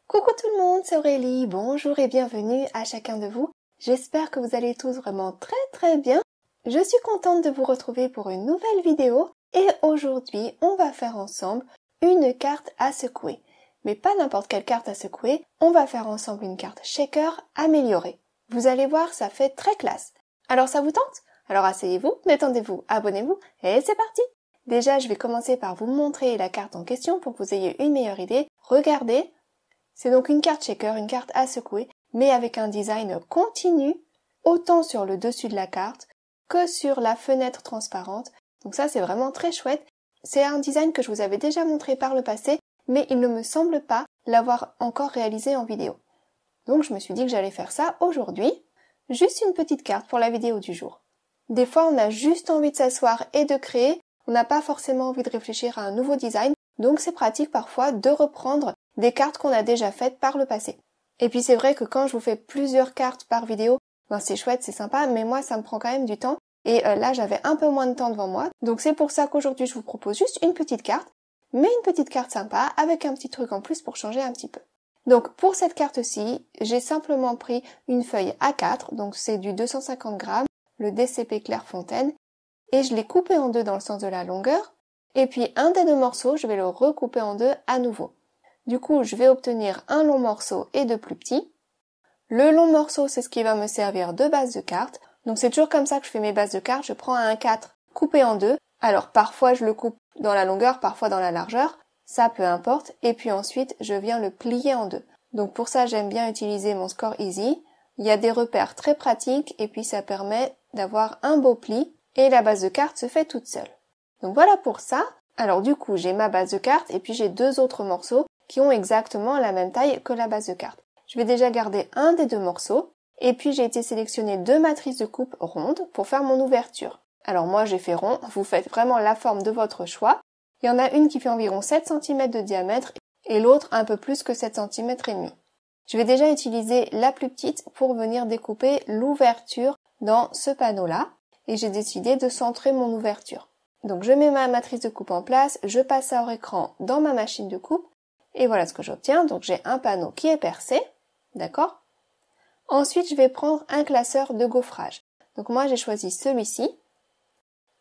Coucou tout le monde, c'est Aurélie, bonjour et bienvenue à chacun de vous. J'espère que vous allez tous vraiment très bien. Je suis contente de vous retrouver pour une nouvelle vidéo et aujourd'hui on va faire ensemble une carte à secouer. Mais pas n'importe quelle carte à secouer, on va faire ensemble une carte shaker améliorée. Vous allez voir, ça fait très classe. Alors ça vous tente? Alors asseyez-vous, détendez-vous, abonnez-vous et c'est parti! Déjà je vais commencer par vous montrer la carte en question pour que vous ayez une meilleure idée. Regardez. C'est donc une carte shaker, une carte à secouer, mais avec un design continu, autant sur le dessus de la carte que sur la fenêtre transparente. Donc ça, c'est vraiment très chouette. C'est un design que je vous avais déjà montré par le passé, mais il ne me semble pas l'avoir encore réalisé en vidéo. Donc je me suis dit que j'allais faire ça aujourd'hui. Juste une petite carte pour la vidéo du jour. Des fois, on a juste envie de s'asseoir et de créer. On n'a pas forcément envie de réfléchir à un nouveau design. Donc c'est pratique parfois de reprendre des cartes qu'on a déjà faites par le passé. Et puis c'est vrai que quand je vous fais plusieurs cartes par vidéo, c'est chouette, c'est sympa, mais moi ça me prend quand même du temps. Et là j'avais un peu moins de temps devant moi. Donc c'est pour ça qu'aujourd'hui je vous propose juste une petite carte, mais une petite carte sympa avec un petit truc en plus pour changer un petit peu. Donc pour cette carte-ci, j'ai simplement pris une feuille A4, donc c'est du 250 grammes, le DCP Clairefontaine, et je l'ai coupé en deux dans le sens de la longueur. Et puis un des deux morceaux, je vais le recouper en deux à nouveau. Du coup, je vais obtenir un long morceau et deux plus petits. Le long morceau, c'est ce qui va me servir de base de carte. Donc c'est toujours comme ça que je fais mes bases de cartes. Je prends un 4 coupé en deux. Alors parfois je le coupe dans la longueur, parfois dans la largeur. Ça, peu importe. Et puis ensuite, je viens le plier en deux. Donc pour ça, j'aime bien utiliser mon Score Easy. Il y a des repères très pratiques et puis ça permet d'avoir un beau pli. Et la base de carte se fait toute seule. Donc voilà pour ça. Alors du coup, j'ai ma base de carte et puis j'ai deux autres morceaux qui ont exactement la même taille que la base de carte. Je vais déjà garder un des deux morceaux, et puis j'ai été sélectionner deux matrices de coupe rondes pour faire mon ouverture. Alors moi j'ai fait rond, vous faites vraiment la forme de votre choix. Il y en a une qui fait environ 7 cm de diamètre, et l'autre un peu plus que 7 cm et demi. Je vais déjà utiliser la plus petite pour venir découper l'ouverture dans ce panneau-là, et j'ai décidé de centrer mon ouverture. Donc je mets ma matrice de coupe en place, je passe ça hors écran dans ma machine de coupe, et voilà ce que j'obtiens. Donc j'ai un panneau qui est percé, d'accord? Ensuite, je vais prendre un classeur de gaufrage. Donc moi, j'ai choisi celui-ci.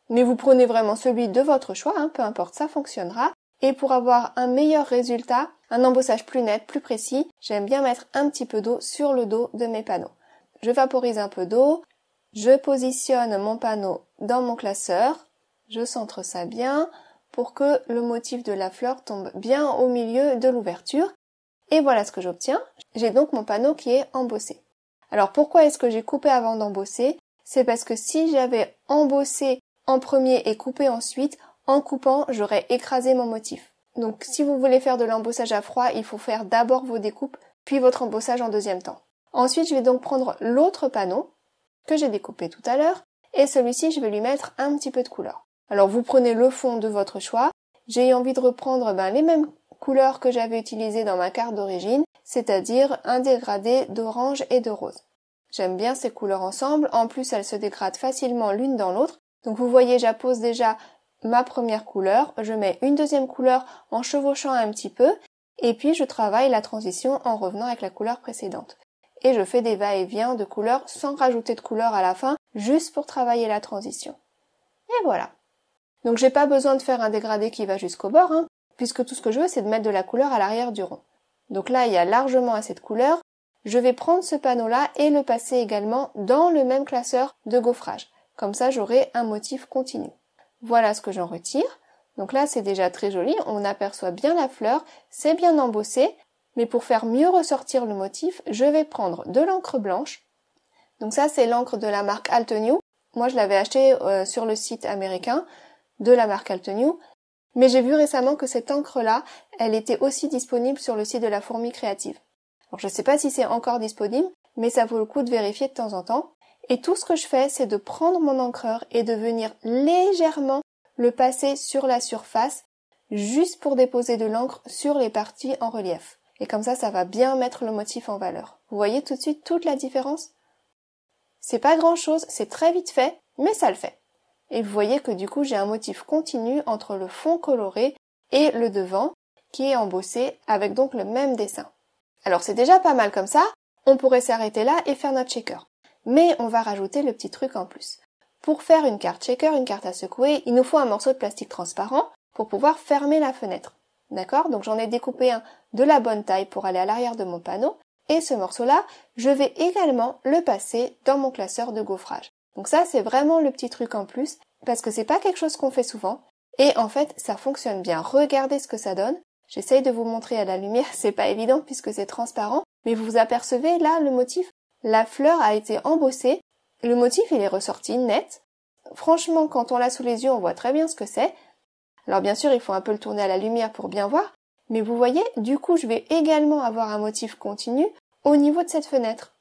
Mais vous prenez vraiment celui de votre choix, peu importe, ça fonctionnera. Et pour avoir un meilleur résultat, un embossage plus net, plus précis, j'aime bien mettre un petit peu d'eau sur le dos de mes panneaux. Je vaporise un peu d'eau, je positionne mon panneau dans mon classeur, je centre ça bien, pour que le motif de la fleur tombe bien au milieu de l'ouverture. Et voilà ce que j'obtiens. J'ai donc mon panneau qui est embossé. Alors pourquoi est-ce que j'ai coupé avant d'embosser? C'est parce que si j'avais embossé en premier et coupé ensuite, en coupant, j'aurais écrasé mon motif. Donc si vous voulez faire de l'embossage à froid, il faut faire d'abord vos découpes, puis votre embossage en deuxième temps. Ensuite, je vais donc prendre l'autre panneau que j'ai découpé tout à l'heure, et celui-ci, je vais lui mettre un petit peu de couleur. Alors vous prenez le fond de votre choix. J'ai eu envie de reprendre les mêmes couleurs que j'avais utilisées dans ma carte d'origine, c'est-à-dire un dégradé d'orange et de rose. J'aime bien ces couleurs ensemble, en plus elles se dégradent facilement l'une dans l'autre. Donc vous voyez, j'appose déjà ma première couleur, je mets une deuxième couleur en chevauchant un petit peu, et puis je travaille la transition en revenant avec la couleur précédente. Et je fais des va-et-vient de couleurs sans rajouter de couleur à la fin, juste pour travailler la transition. Et voilà. Donc j'ai pas besoin de faire un dégradé qui va jusqu'au bord, puisque tout ce que je veux c'est de mettre de la couleur à l'arrière du rond. Donc là il y a largement assez de couleur. Je vais prendre ce panneau-là et le passer également dans le même classeur de gaufrage. Comme ça j'aurai un motif continu. Voilà ce que j'en retire. Donc là c'est déjà très joli, on aperçoit bien la fleur, c'est bien embossé, mais pour faire mieux ressortir le motif, je vais prendre de l'encre blanche. Donc ça c'est l'encre de la marque Altenew. Moi je l'avais acheté sur le site américain de la marque Altenew, mais j'ai vu récemment que cette encre-là, elle était aussi disponible sur le site de la Fourmi Créative. Alors je sais pas si c'est encore disponible, mais ça vaut le coup de vérifier de temps en temps. Et tout ce que je fais, c'est de prendre mon encreur et de venir légèrement le passer sur la surface, juste pour déposer de l'encre sur les parties en relief. Et comme ça va bien mettre le motif en valeur. Vous voyez tout de suite toute la différence? C'est pas grand chose, c'est très vite fait, mais ça le fait. Et vous voyez que du coup j'ai un motif continu entre le fond coloré et le devant qui est embossé avec donc le même dessin. Alors c'est déjà pas mal comme ça, on pourrait s'arrêter là et faire notre shaker. Mais on va rajouter le petit truc en plus. Pour faire une carte shaker, une carte à secouer, il nous faut un morceau de plastique transparent pour pouvoir fermer la fenêtre. D'accord? Donc j'en ai découpé un de la bonne taille pour aller à l'arrière de mon panneau. Et ce morceau-là, je vais également le passer dans mon classeur de gaufrage. Donc ça, c'est vraiment le petit truc en plus, parce que c'est pas quelque chose qu'on fait souvent. Et en fait, ça fonctionne bien. Regardez ce que ça donne. J'essaye de vous montrer à la lumière, c'est pas évident puisque c'est transparent. Mais vous apercevez là le motif? La fleur a été embossée. Le motif, il est ressorti net. Franchement, quand on l'a sous les yeux, on voit très bien ce que c'est. Alors bien sûr, il faut un peu le tourner à la lumière pour bien voir. Mais vous voyez, du coup, je vais également avoir un motif continu au niveau de cette fenêtre.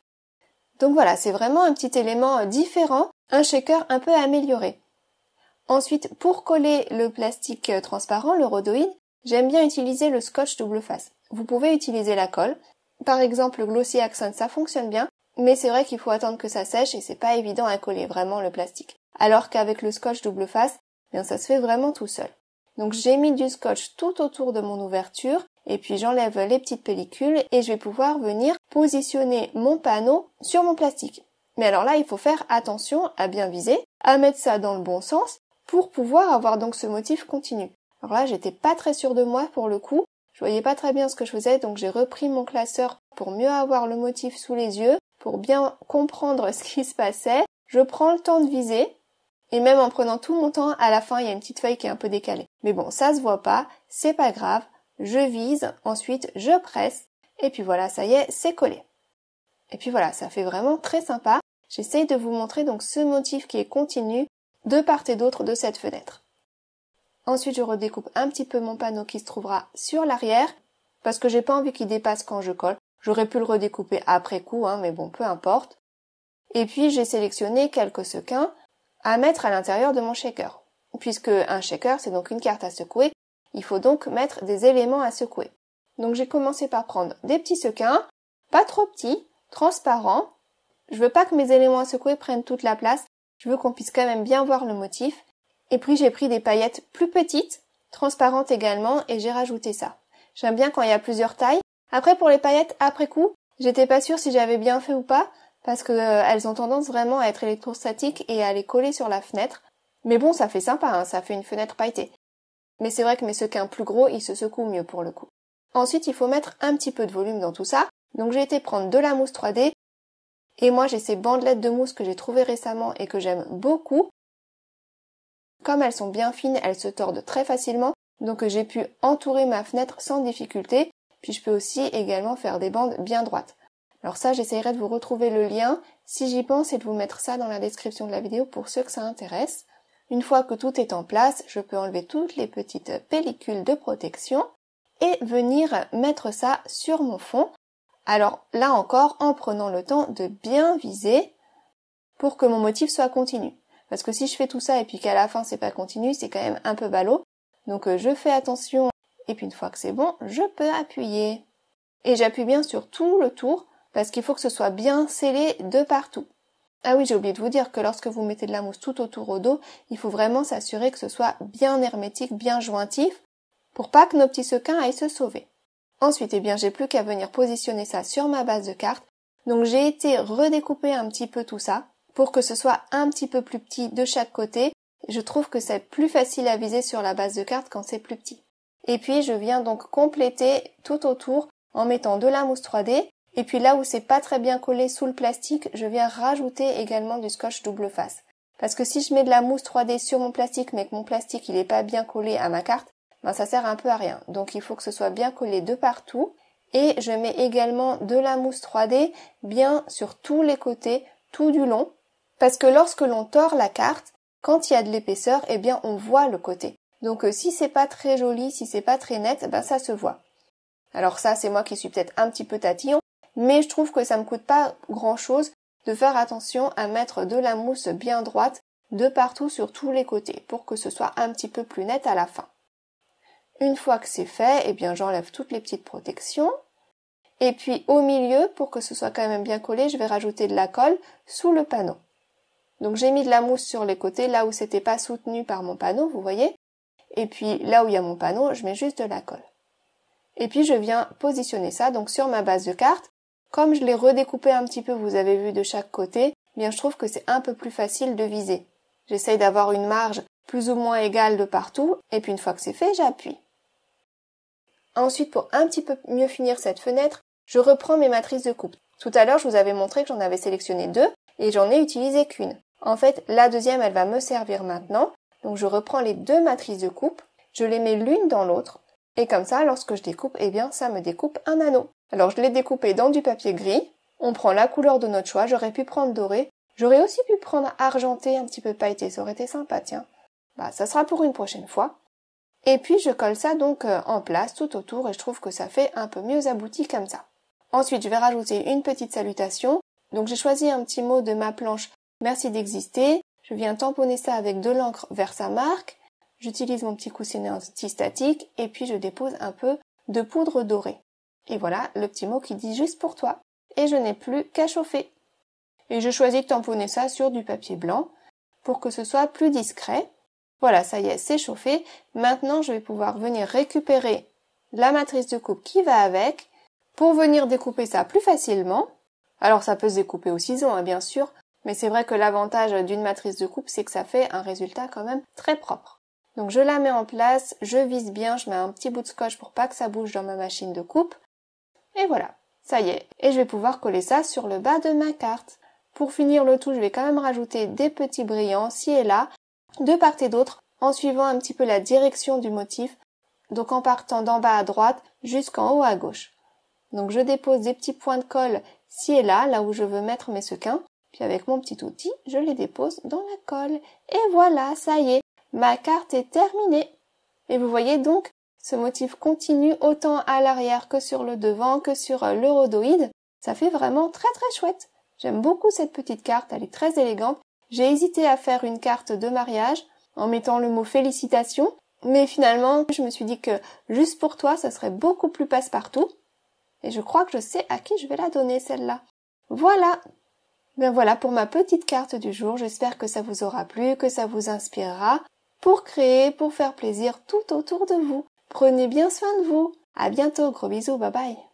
Donc voilà, c'est vraiment un petit élément différent, un shaker un peu amélioré. Ensuite, pour coller le plastique transparent, le rhodoïde, j'aime bien utiliser le scotch double face. Vous pouvez utiliser la colle. Par exemple, le Glossy Accent, ça fonctionne bien, mais c'est vrai qu'il faut attendre que ça sèche et c'est pas évident à coller vraiment le plastique. Alors qu'avec le scotch double face, bien ça se fait vraiment tout seul. Donc j'ai mis du scotch tout autour de mon ouverture et puis j'enlève les petites pellicules et je vais pouvoir venir positionner mon panneau sur mon plastique. Mais alors là, il faut faire attention à bien viser, à mettre ça dans le bon sens pour pouvoir avoir donc ce motif continu. Alors là, j'étais pas très sûre de moi pour le coup, je voyais pas très bien ce que je faisais donc j'ai repris mon classeur pour mieux avoir le motif sous les yeux, pour bien comprendre ce qui se passait. Je prends le temps de viser. Et même en prenant tout mon temps, à la fin, il y a une petite feuille qui est un peu décalée. Mais bon, ça se voit pas, c'est pas grave. Je vise, ensuite je presse, et puis voilà, ça y est, c'est collé. Et puis voilà, ça fait vraiment très sympa. J'essaye de vous montrer donc ce motif qui est continu de part et d'autre de cette fenêtre. Ensuite, je redécoupe un petit peu mon panneau qui se trouvera sur l'arrière, parce que j'ai pas envie qu'il dépasse quand je colle. J'aurais pu le redécouper après coup, mais bon, peu importe. Et puis, j'ai sélectionné quelques sequins à mettre à l'intérieur de mon shaker. Puisque un shaker, c'est donc une carte à secouer, il faut donc mettre des éléments à secouer. Donc j'ai commencé par prendre des petits sequins, pas trop petits, transparents. Je veux pas que mes éléments à secouer prennent toute la place, je veux qu'on puisse quand même bien voir le motif. Et puis j'ai pris des paillettes plus petites, transparentes également, et j'ai rajouté ça. J'aime bien quand il y a plusieurs tailles. Après pour les paillettes, après coup, j'étais pas sûre si j'avais bien fait ou pas, parce que elles ont tendance vraiment à être électrostatiques et à les coller sur la fenêtre. Mais bon, ça fait sympa, ça fait une fenêtre pailletée. Mais c'est vrai que mes sequins plus gros, ils se secouent mieux pour le coup. Ensuite, il faut mettre un petit peu de volume dans tout ça. Donc j'ai été prendre de la mousse 3D. Et moi, j'ai ces bandelettes de mousse que j'ai trouvées récemment et que j'aime beaucoup. Comme elles sont bien fines, elles se tordent très facilement. Donc j'ai pu entourer ma fenêtre sans difficulté. Puis je peux aussi également faire des bandes bien droites. Alors ça, j'essayerai de vous retrouver le lien, si j'y pense, et de vous mettre ça dans la description de la vidéo pour ceux que ça intéresse. Une fois que tout est en place, je peux enlever toutes les petites pellicules de protection et venir mettre ça sur mon fond. Alors là encore, en prenant le temps de bien viser pour que mon motif soit continu. Parce que si je fais tout ça et puis qu'à la fin c'est pas continu, c'est quand même un peu ballot. Donc je fais attention et puis une fois que c'est bon, je peux appuyer. Et j'appuie bien sur tout le tour parce qu'il faut que ce soit bien scellé de partout. Ah oui, j'ai oublié de vous dire que lorsque vous mettez de la mousse tout autour au dos, il faut vraiment s'assurer que ce soit bien hermétique, bien jointif, pour pas que nos petits sequins aillent se sauver. Ensuite, j'ai plus qu'à venir positionner ça sur ma base de carte. Donc j'ai été redécouper un petit peu tout ça, pour que ce soit un petit peu plus petit de chaque côté. Je trouve que c'est plus facile à viser sur la base de carte quand c'est plus petit. Et puis je viens donc compléter tout autour en mettant de la mousse 3D. Et puis là où c'est pas très bien collé sous le plastique, je viens rajouter également du scotch double face. Parce que si je mets de la mousse 3D sur mon plastique, mais que mon plastique il est pas bien collé à ma carte, ça sert un peu à rien. Donc il faut que ce soit bien collé de partout. Et je mets également de la mousse 3D bien sur tous les côtés, tout du long. Parce que lorsque l'on tord la carte, quand il y a de l'épaisseur, on voit le côté. Donc si c'est pas très joli, si c'est pas très net, ça se voit. Alors ça, c'est moi qui suis peut-être un petit peu tatillon, mais je trouve que ça me coûte pas grand-chose de faire attention à mettre de la mousse bien droite de partout sur tous les côtés pour que ce soit un petit peu plus net à la fin. Une fois que c'est fait, j'enlève toutes les petites protections. Et puis au milieu, pour que ce soit quand même bien collé, je vais rajouter de la colle sous le panneau. Donc j'ai mis de la mousse sur les côtés, là où c'était pas soutenu par mon panneau, vous voyez. Et puis là où il y a mon panneau, je mets juste de la colle. Et puis je viens positionner ça donc sur ma base de carte. Comme je l'ai redécoupé un petit peu, vous avez vu de chaque côté, bien je trouve que c'est un peu plus facile de viser. J'essaye d'avoir une marge plus ou moins égale de partout, et puis une fois que c'est fait, j'appuie. Ensuite, pour un petit peu mieux finir cette fenêtre, je reprends mes matrices de coupe. Tout à l'heure, je vous avais montré que j'en avais sélectionné 2, et j'en ai utilisé qu'une. En fait, la deuxième, elle va me servir maintenant. Donc je reprends les 2 matrices de coupe, je les mets l'une dans l'autre, et comme ça, lorsque je découpe, eh bien, ça me découpe un anneau. Alors je l'ai découpé dans du papier gris, on prend la couleur de notre choix, j'aurais pu prendre doré, j'aurais aussi pu prendre argenté, un petit peu pailleté, ça aurait été sympa, tiens. Bah, ça sera pour une prochaine fois. Et puis je colle ça donc en place tout autour, et je trouve que ça fait un peu mieux abouti comme ça. Ensuite, je vais rajouter une petite salutation. Donc j'ai choisi un petit mot de ma planche « Merci d'exister ». Je viens tamponner ça avec de l'encre vers sa marque. J'utilise mon petit coussinet anti-statique et puis je dépose un peu de poudre dorée. Et voilà le petit mot qui dit « Juste pour toi ». Et je n'ai plus qu'à chauffer. Et je choisis de tamponner ça sur du papier blanc pour que ce soit plus discret. Voilà, ça y est, c'est chauffé. Maintenant, je vais pouvoir venir récupérer la matrice de coupe qui va avec pour venir découper ça plus facilement. Alors ça peut se découper au ciseau, hein, bien sûr, mais c'est vrai que l'avantage d'une matrice de coupe, c'est que ça fait un résultat quand même très propre. Donc je la mets en place, je visse bien, je mets un petit bout de scotch pour pas que ça bouge dans ma machine de coupe. Et voilà, ça y est. Et je vais pouvoir coller ça sur le bas de ma carte. Pour finir le tout, je vais quand même rajouter des petits brillants, ci et là, de part et d'autre, en suivant un petit peu la direction du motif, donc en partant d'en bas à droite jusqu'en haut à gauche. Donc je dépose des petits points de colle ci et là, là où je veux mettre mes sequins, puis avec mon petit outil, je les dépose dans la colle. Et voilà, ça y est, ma carte est terminée. Et vous voyez donc, ce motif continue autant à l'arrière que sur le devant, que sur le rhodoïde. Ça fait vraiment très très chouette. J'aime beaucoup cette petite carte, elle est très élégante. J'ai hésité à faire une carte de mariage en mettant le mot félicitations, mais finalement, je me suis dit que juste pour toi, ça serait beaucoup plus passe-partout. Et je crois que je sais à qui je vais la donner, celle-là. Voilà! Ben voilà pour ma petite carte du jour. J'espère que ça vous aura plu, que ça vous inspirera pour créer, pour faire plaisir tout autour de vous. Prenez bien soin de vous. À bientôt, gros bisous, bye bye.